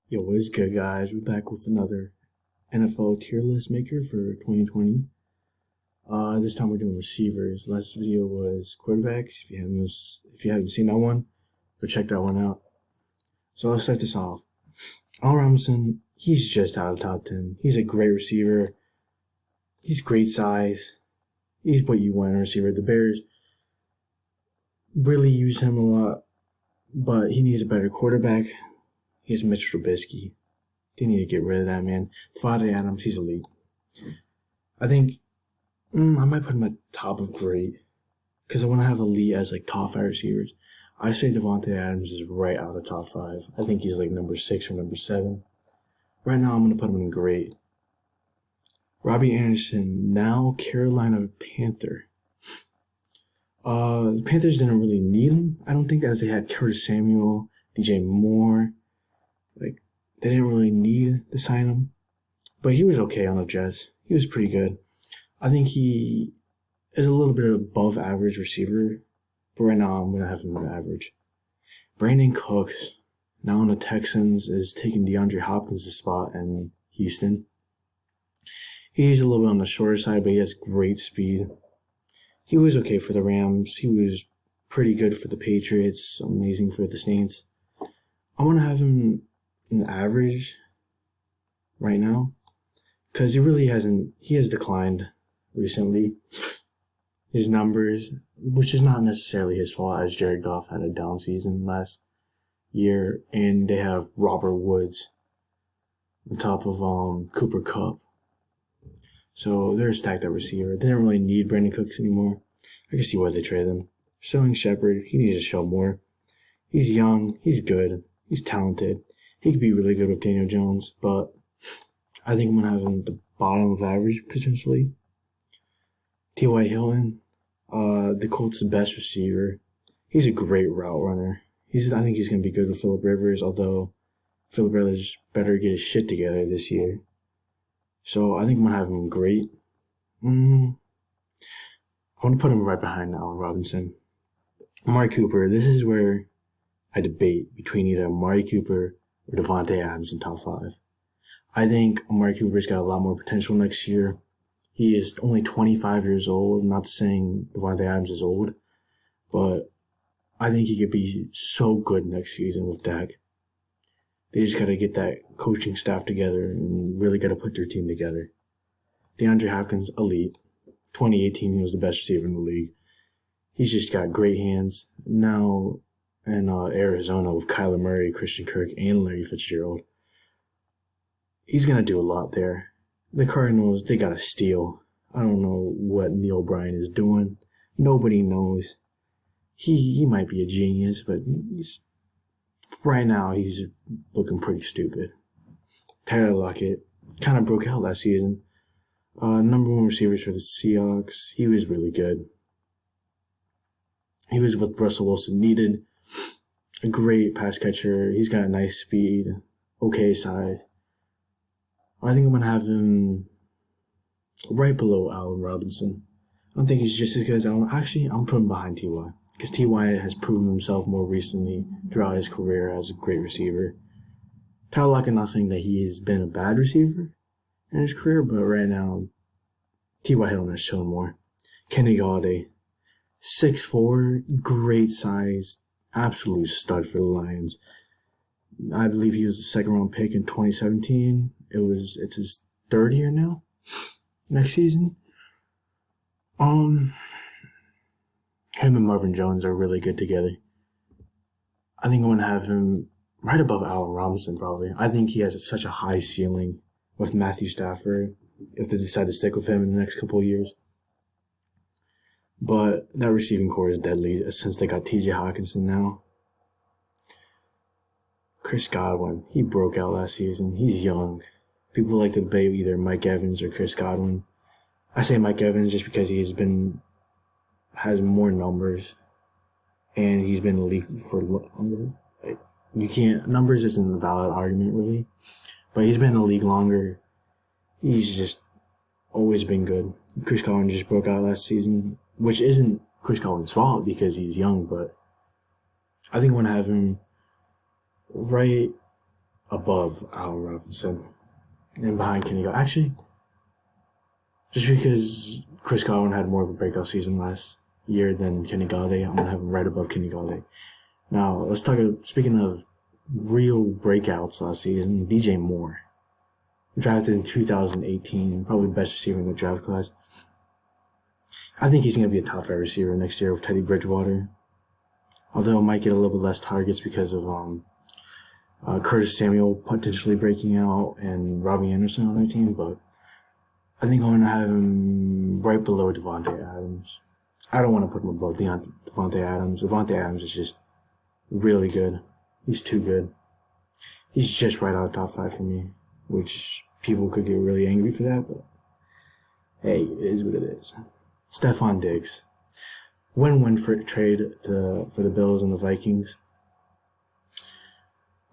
Yo, what is good, guys? We're back with another NFL tier list maker for 2020. This time we're doing receivers. Last video was quarterbacks. If you haven't seen that one, go check that one out. So let's start this off. Allen Robinson, he's just out of top 10. He's a great receiver. He's great size. He's what you want in a receiver. The Bears really use him a lot, but he needs a better quarterback. He has Mitch Trubisky. They need to get rid of that, man. Devontae Adams, he's elite. I think I might put him at top of great because I want to have elite as like top 5 receivers. I say Devontae Adams is right out of top 5. I think he's like number 6 or number 7. Right now, I'm going to put him in great. Robbie Anderson, now Carolina Panther. The Panthers didn't really need him, I don't think, as they had Curtis Samuel, DJ Moore. Like, they didn't really need to sign him. But he was okay on the Jets. He was pretty good. I think he is a little bit above average receiver. But right now, I'm going to have him at average. Brandon Cooks, now on the Texans, is taking DeAndre Hopkins' spot in Houston. He's a little bit on the shorter side, but he has great speed. He was okay for the Rams. He was pretty good for the Patriots. Amazing for the Saints. I want to have him in average right now because he has declined recently. His numbers, which is not necessarily his fault, as Jared Goff had a down season last year, and they have Robert Woods on top of Cooper Kupp. So they're stacked at receiver. They didn't really need Brandon Cooks anymore. I can see why they traded him. Showing Shepard, he needs to show more. He's young, he's good, he's talented. He could be really good with Daniel Jones, but I think I'm going to have him at the bottom of average, potentially. T.Y. Hilton, the Colts' best receiver. He's a great route runner. I think he's going to be good with Phillip Rivers, although Phillip Rivers better get his shit together this year. So I think I'm going to have him great. I want to put him right behind Allen Robinson. Amari Cooper, this is where I debate between either Amari Cooper or Devontae Adams in top 5. I think Amari Cooper's got a lot more potential next year. He is only 25 years old. I'm not saying Devontae Adams is old, but I think he could be so good next season with Dak. They just got to get that coaching staff together and really got to put their team together. DeAndre Hopkins, elite. 2018, he was the best receiver in the league. He's just got great hands. Now in Arizona with Kyler Murray, Christian Kirk, and Larry Fitzgerald, he's going to do a lot there. The Cardinals, they got to steal. I don't know what Neil Bryan is doing. Nobody knows. He might be a genius, but right now he's looking pretty stupid. Tyler Lockett kind of broke out last season. Number 1 receivers for the Seahawks. He was really good. He was what Russell Wilson needed. A great pass catcher. He's got nice speed. Okay size. I think I'm going to have him right below Allen Robinson. I don't think he's just as good as Allen. Actually, I'm putting him behind T.Y. because T.Y. has proven himself more recently throughout his career as a great receiver. Tyler Lockett, not saying that he has been a bad receiver in his career, but right now, T.Y. Hilton has shown more. Kenny Galladay, 6'4", great size, absolute stud for the Lions. I believe he was the 2nd round pick in 2017. It's his 3rd year now. Next season. Him and Marvin Jones are really good together. I think I'm gonna have him right above Allen Robinson probably. I think he has such a high ceiling with Matthew Stafford if they decide to stick with him in the next couple of years. But that receiving core is deadly since they got TJ Hawkinson now. Chris Godwin, he broke out last season. He's young. People like to debate either Mike Evans or Chris Godwin. I say Mike Evans just because has more numbers and he's been in the league for longer. Numbers isn't a valid argument really, but he's been in the league longer. He's just always been good. Chris Godwin just broke out last season, which isn't Chris Godwin's fault because he's young, but I think I'm going to have him right above Al Robinson and behind Kenny Galladay. Actually, just because Chris Godwin had more of a breakout season last year than Kenny Galladay, I'm going to have him right above Kenny Galladay. Now, let's talk, speaking of real breakouts last season, DJ Moore. Drafted in 2018, probably best receiver in the draft class. I think he's going to be a top 5 receiver next year with Teddy Bridgewater. Although might get a little bit less targets because of Curtis Samuel potentially breaking out and Robbie Anderson on their team, but I think I'm going to have him right below Devontae Adams. I don't want to put him above Devontae Adams. Devontae Adams is just really good. He's too good. He's just right out of top 5 for me, which people could get really angry for that, but hey, it is what it is. Stephon Diggs. Win-win for trade for the Bills and the Vikings.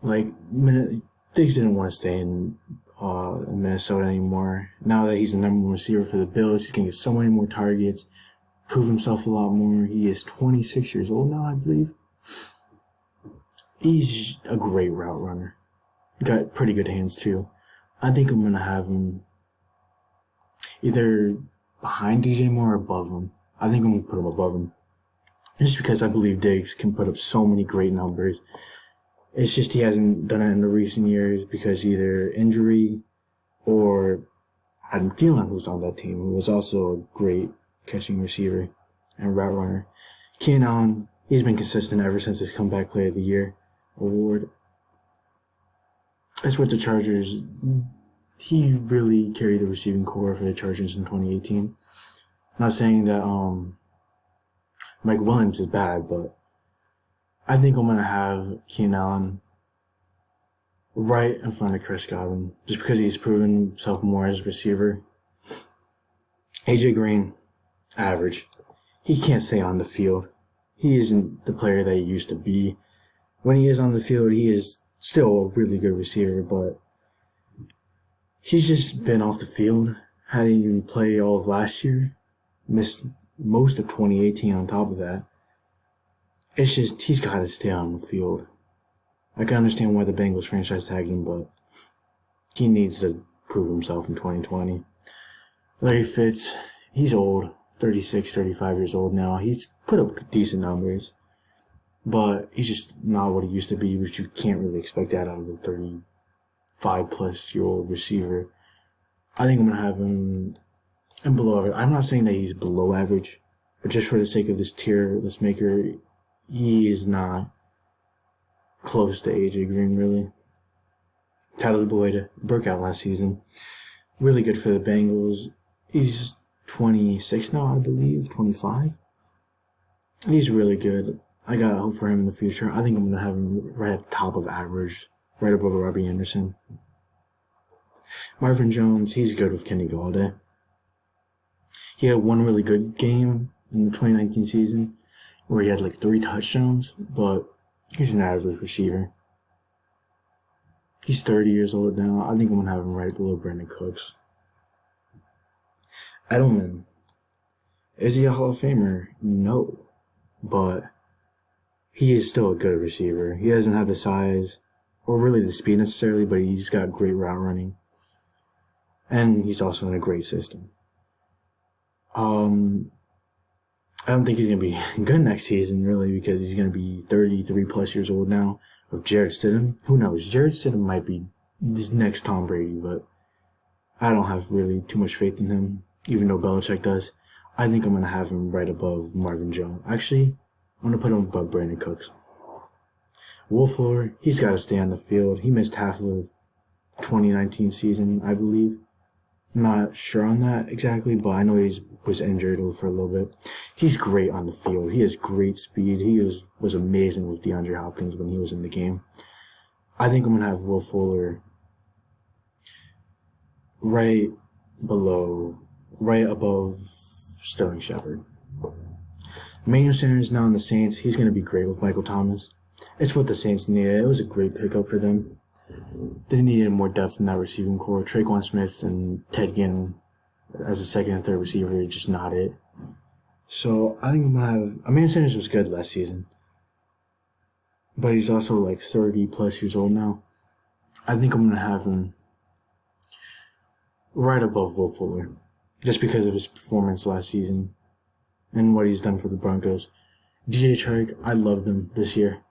Like, Diggs didn't want to stay in Minnesota anymore. Now that he's the number 1 receiver for the Bills, he's going to get so many more targets, prove himself a lot more. He is 26 years old now, I believe. He's a great route runner. Got pretty good hands, too. I think I'm going to have him either behind DJ Moore or above him. I think I'm going to put him above him. Just because I believe Diggs can put up so many great numbers. It's just he hasn't done it in the recent years because either injury or Adam Thielen, who's on that team, who was also a great catching receiver and route runner. Keenan Allen, he's been consistent ever since his Comeback Player of the Year award. That's what the Chargers, he really carried the receiving core for the Chargers in 2018. Not saying that Mike Williams is bad, but I think I'm going to have Keenan Allen right in front of Chris Godwin just because he's proven himself more as a receiver. AJ Green, average. He can't stay on the field. He isn't the player that he used to be. When he is on the field, he is still a really good receiver, but he's just been off the field. Hadn't even played all of last year. Missed most of 2018 on top of that. It's just, he's got to stay on the field. I can understand why the Bengals franchise tagged him, but he needs to prove himself in 2020. Larry Fitz, he's old, 36, 35 years old now. He's put up decent numbers, but he's just not what he used to be, which you can't really expect that out of a 35-plus-year-old receiver. I think I'm going to have him and below average. I'm not saying that he's below average, but just for the sake of this tier list maker, he is not close to AJ Green, really. Tyler Boyd broke out last season. Really good for the Bengals. He's 26 now, I believe, 25. He's really good. I got hope for him in the future. I think I'm going to have him right at the top of average, right above Robbie Anderson. Marvin Jones, he's good with Kenny Galladay. He had one really good game in the 2019 season where he had like 3 touchdowns, but he's an average receiver. He's 30 years old now. I think I'm going to have him right below Brandon Cooks. Edelman. Is he a Hall of Famer? No. But he is still a good receiver. He doesn't have the size or really the speed necessarily, but he's got great route running. And he's also in a great system. I don't think he's going to be good next season, really, because he's going to be 33-plus years old now. With Jarrett Stidham, who knows? Jarrett Stidham might be this next Tom Brady, but I don't have really too much faith in him, even though Belichick does. I think I'm going to have him right above Marvin Jones. Actually, I'm going to put him above Brandon Cooks. Will Fuller, he's got to stay on the field. He missed half of the 2019 season, I believe. Not sure on that exactly, but I know he was injured for a little bit. He's great on the field. He has great speed. He was amazing with DeAndre Hopkins when he was in the game. I think I'm going to have Will Fuller right above Sterling Shepard. Emmanuel Sanders now in the Saints. He's going to be great with Michael Thomas. It's what the Saints needed. It was a great pickup for them. They needed more depth in that receiving core. Traquan Smith and Ted Ginn as a second and third receiver is just not it. So I think I'm going to have... Emmanuel Sanders was good last season, but he's also like 30-plus years old now. I think I'm going to have him right above Will Fuller, just because of his performance last season and what he's done for the Broncos. DJ Chark, I loved him this year.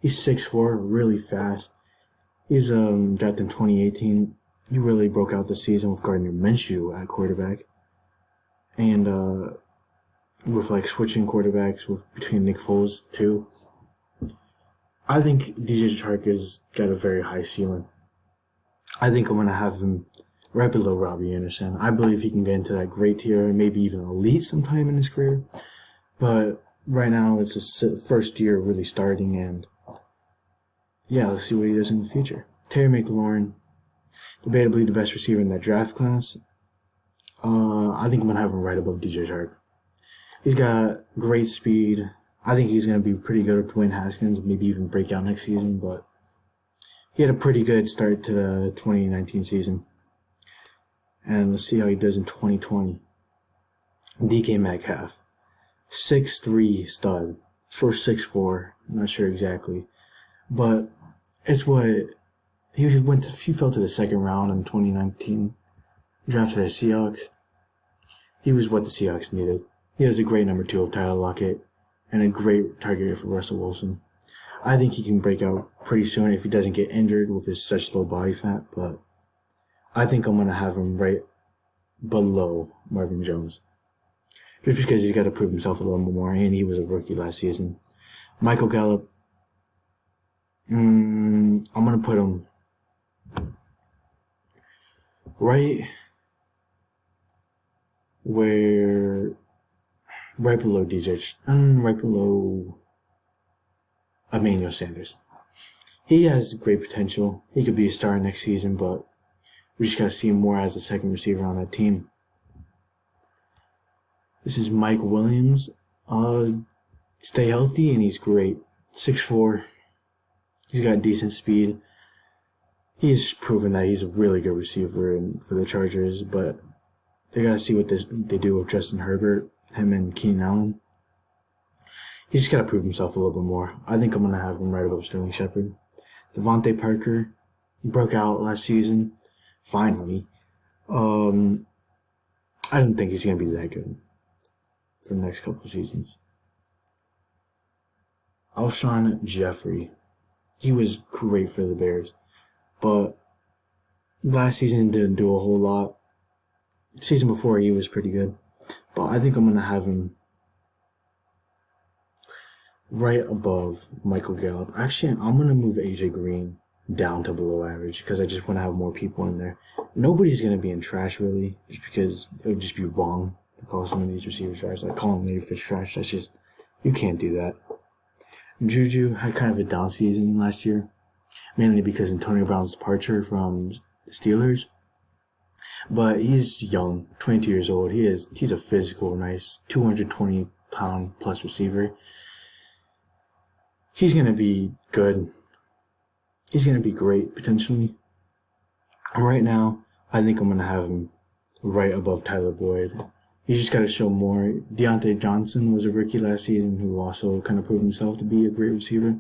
He's 6'4", really fast. He's drafted in 2018. He really broke out this season with Gardner Minshew at quarterback. And with like switching quarterbacks between Nick Foles too. I think DJ Chark has got a very high ceiling. I think I'm going to have him right below Robbie Anderson. I believe he can get into that great tier, maybe even elite sometime in his career. But right now, it's his first year really starting, and yeah, let's see what he does in the future. Terry McLaurin, debatably the best receiver in that draft class. I think I'm going to have him right above DJ Chark. He's got great speed. I think he's going to be pretty good with Dwayne Haskins, maybe even break out next season, but he had a pretty good start to the 2019 season. And let's see how he does in 2020. DK Metcalf, 6'3" stud, or 6'4", I'm not sure exactly. But it's what he fell to the second round in 2019, drafted the Seahawks. He was what the Seahawks needed. He has a great number 2 of Tyler Lockett and a great target for Russell Wilson. I think he can break out pretty soon if he doesn't get injured with his such low body fat, but I think I'm going to have him right below Marvin Jones. Just because he's got to prove himself a little more, and he was a rookie last season. Michael Gallup, I'm going to put him right below DJ, right below Emmanuel Sanders. He has great potential. He could be a star next season, but we just got to see him more as a second receiver on that team. This is Mike Williams. Stay healthy, and he's great. 6'4". He's got decent speed. He's proven that he's a really good receiver for the Chargers, but they got to see what they do with Justin Herbert, him and Keenan Allen. He's just got to prove himself a little bit more. I think I'm going to have him right above Sterling Shepard. Devontae Parker broke out last season, finally. I don't think he's going to be that good for the next couple of seasons. Alshon Jeffrey. He was great for the Bears, but last season didn't do a whole lot. The season before, he was pretty good, but I think I'm going to have him right above Michael Gallup. Actually, I'm going to move AJ Green down to below average because I just want to have more people in there. Nobody's going to be in trash, really, just because it would just be wrong to call some of these receivers trash. Like calling Leatherfish trash, that's just, you can't do that. Juju had kind of a down season last year, mainly because Antonio Brown's departure from the Steelers. But he's young, 22 years old. He's a physical, nice 220-pound plus receiver. He's going to be good. He's going to be great, potentially. Right now, I think I'm going to have him right above Tyler Boyd. He's just got to show more. Deontay Johnson was a rookie last season who also kind of proved himself to be a great receiver.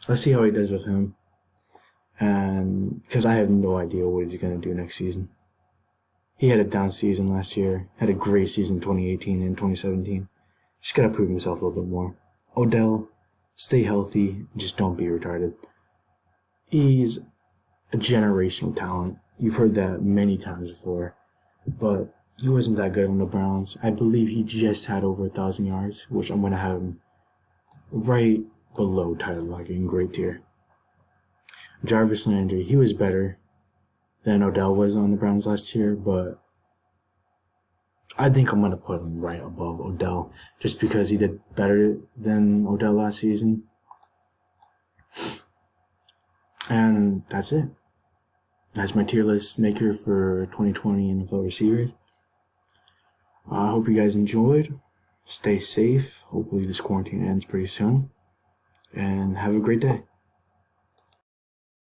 Let's see how he does with him. And because I have no idea what he's going to do next season. He had a down season last year, had a great season 2018 and 2017. Just got to prove himself a little bit more. Odell, stay healthy, just don't be retarded. He's a generational talent. You've heard that many times before, but he wasn't that good on the Browns. I believe he just had over 1,000 yards, which I'm going to have him right below Tyler Lockett in great tier. Jarvis Landry, he was better than Odell was on the Browns last year, but I think I'm going to put him right above Odell just because he did better than Odell last season. And that's it. That's my tier list maker for 2020 NFL receivers. I hope you guys enjoyed. Stay safe. Hopefully this quarantine ends pretty soon. And have a great day.